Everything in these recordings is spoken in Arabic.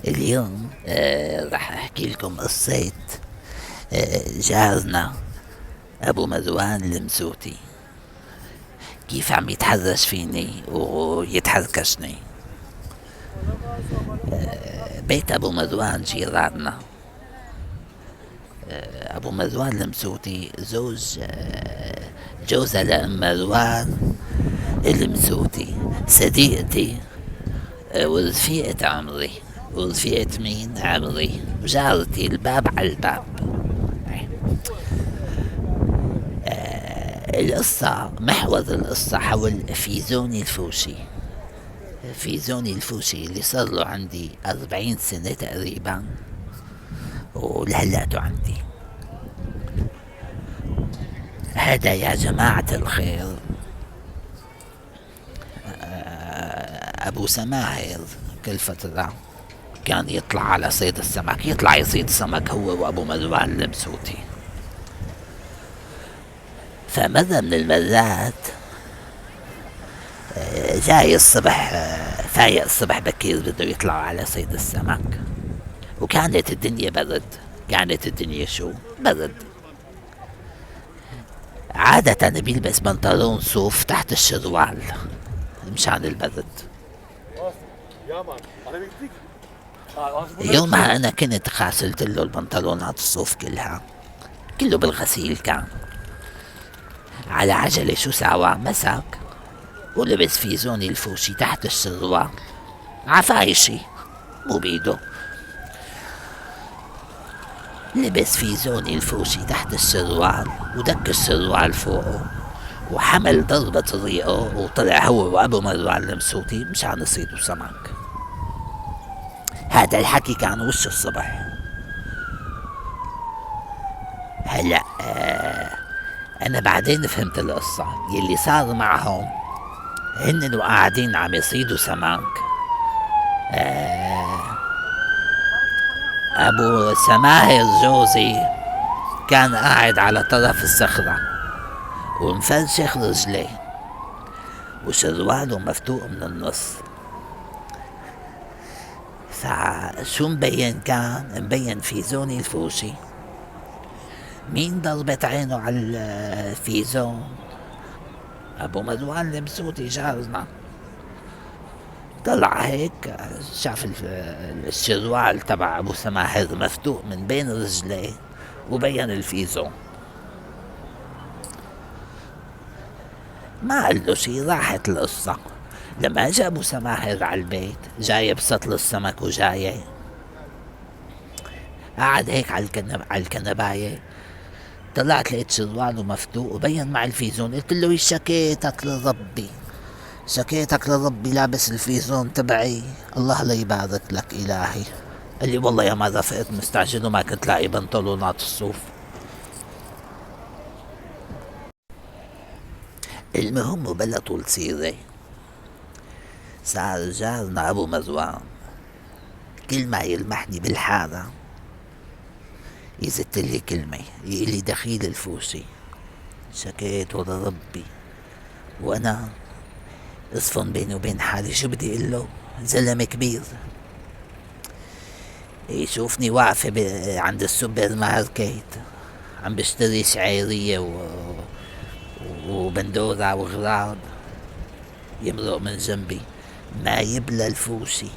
اليوم راح احكي لكم قصة جارنا ابو مروان المسوتي، كيف عم يتحرش فيني ويتحركشني. بيت ابو مروان جيراننا. ابو مروان المسوتي زوج جوزة لام مروان المسوتي، صديقتي ورفيقة عمري، ورفيقة مين عمري، وجارتي الباب على الباب. القصة محور القصة حول فيزوني الفوشي. فيزوني الفوشي اللي صار له عندي 40 سنة تقريبا، ولهلأته عندي. هذا يا جماعة الخير أبو سماهر كل فترة كان يطلع على صيد السمك، يطلع يصيد سمك هو وأبو مروان المسوتي. فمرة من المرات جاي الصبح، فايق الصبح بكير بده يطلع على صيد السمك، وكانت الدنيا برد. كانت الدنيا شو برد. عادة بيلبس بنطلون صوف تحت الشروال مشان البرد. يومها انا كنت غاسلت له البنطلونات الصوف كلها، كله بالغسيل كان. على عجلة شو ساوى؟ مسك ولبس فيزوني الفوشي تحت الشروال عفايشي، مو بيده. لبس فيزوني الفوشي تحت السروال ودك السروال فوقه، وحمل ضربة طريقه وطلع هو وابو مروان المسوتي مشان يصيدوا سمك. هذا الحكي كان وش الصبح. هلا انا بعدين فهمت القصة يلي صار معهم. هن وقاعدين عم يصيدوا سمك، ابو سماهر جوزي كان قاعد على طرف الصخرة ومفرشخ رجليه وشرواله مفتوق من النص. فشو مبين؟ كان مبين فيزوني الفوشي. مين ضربت عينه على الفيزون؟ ابو مروان المسوتي جارنا. طلع هيك شاف الشروال تبع ابو سماحر مفتوق من بين رجليه وبين الفيزون. ما قال له شي، راحت القصة. لما اجى ابو سماحر على البيت جايب سطل السمك وجاي قعد هيك على الكنباية. طلعت لقيت شرواله مفتوق وبين مع الفيزون. قلت له شكيتك لربي، شكيتك لربي لابس الفيزون تبعي، الله لا يبارك لك الهي. قال لي والله يا ما رفقت مستعجل وما كنت لاقي بنطلونات الصوف. المهم بلا طول سيرة، صار جارنا ابو مروان كل ما يلمحني بالحارة يزت لي كلمة، يقول لي دخيل الفوشي. شكيت ولا ربي، وانا اصفن بيني وبين حالي شو بدي اقول له؟ زلمة كبير يشوفني واقفة عند السوبر ماركت عم بشتري شعيرية وبندورة وغراض، يمرق من جنبي ما يبلى الفوشي،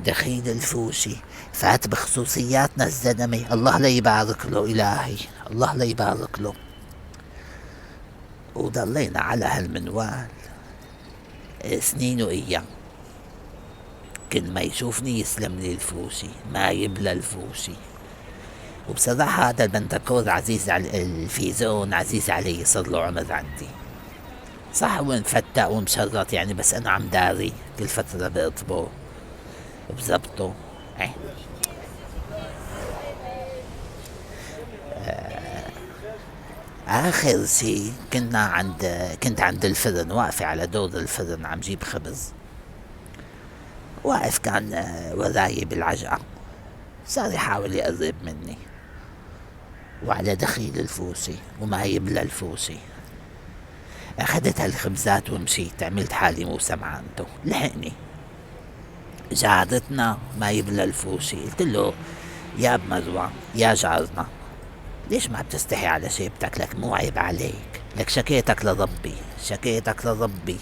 دخيل الفوشي فات بخصوصياتنا الزلمة، الله لا يبارك له إلهي، الله لا يبارك له. وضلينا على هالمنوال سنين وأيام. كل ما يشوفني يسلم لي الفوشي، ما يبلى الفوشي. وبصراحة هذا البنتكور عزيز على الفيزون، عزيز علي، صار له عمر عندي. صح هو مفتق ومشرط يعني، بس أنا عم داري كل فترة بقطبه بزبطه. ايه. آخر شي كنت عند الفرن، واقفة على دور الفرن عم جيب خبز. واقف كان وراي بالعجقة، صار يحاول يقرب مني وعلى دخيل الفوشي وما يبلى الفوشي. اخذت هالخبزات ومشيت، عملت حالي مو سمعانته. لحقني جارتنا ما يبلى الفوسي. قلت له يا اب مروان يا جارنا، ليش ما بتستحي على شيبتك؟ لك مو عيب عليك؟ لك شكيتك لربي، شكيتك لربي.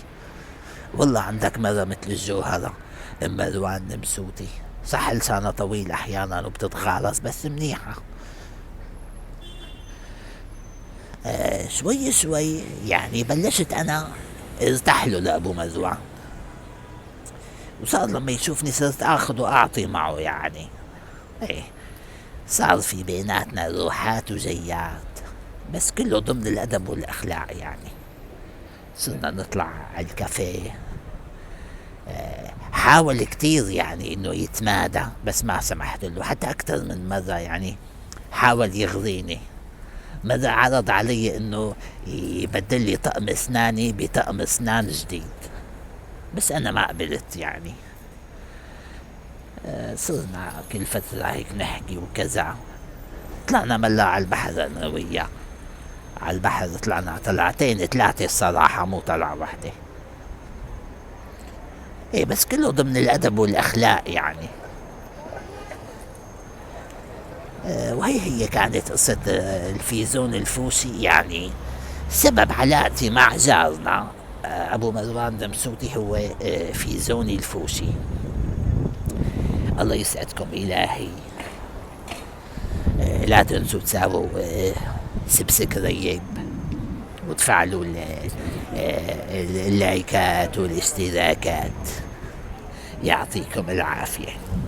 والله عندك مرة مثل الجوهرة ام مروان مسوتي، صح لسانها طويل احيانا وبتتغارس بس منيحة. شوي شوي يعني بلشت انا ارتاح له لابو مروان، وصار لما يشوفني صرت اخذ واعطي معه يعني. ايه، صار في بيناتنا روحات وجيات، بس كله ضمن الادب والاخلاق يعني. صرنا نطلع على الكافيه. حاول كتير يعني انه يتمادى بس ما سمحت له، حتى اكثر من مرة يعني حاول يغريني. مرة عرض علي انه يبدل لي طقم اسناني بطقم اسنان جديد، بس انا ما قبلت يعني. صرنا كل فترة هيك نحكي وكذا. طلعنا مرة على البحر انا وياه، على البحر طلعنا طلعتين ثلاثة الصراحة، مو طلعة واحدة. ايه بس كله ضمن الادب والاخلاق يعني. وهي كانت قصة الفيزون الفوسي يعني. سبب علاقتي مع جارنا ابو مروان دمسوتي هو فيزوني الفوسي. الله يسعدكم الهي. لا تنسوا تساووا سبسكرايب وتفعلوا اللايكات والاشتراكات. يعطيكم العافية.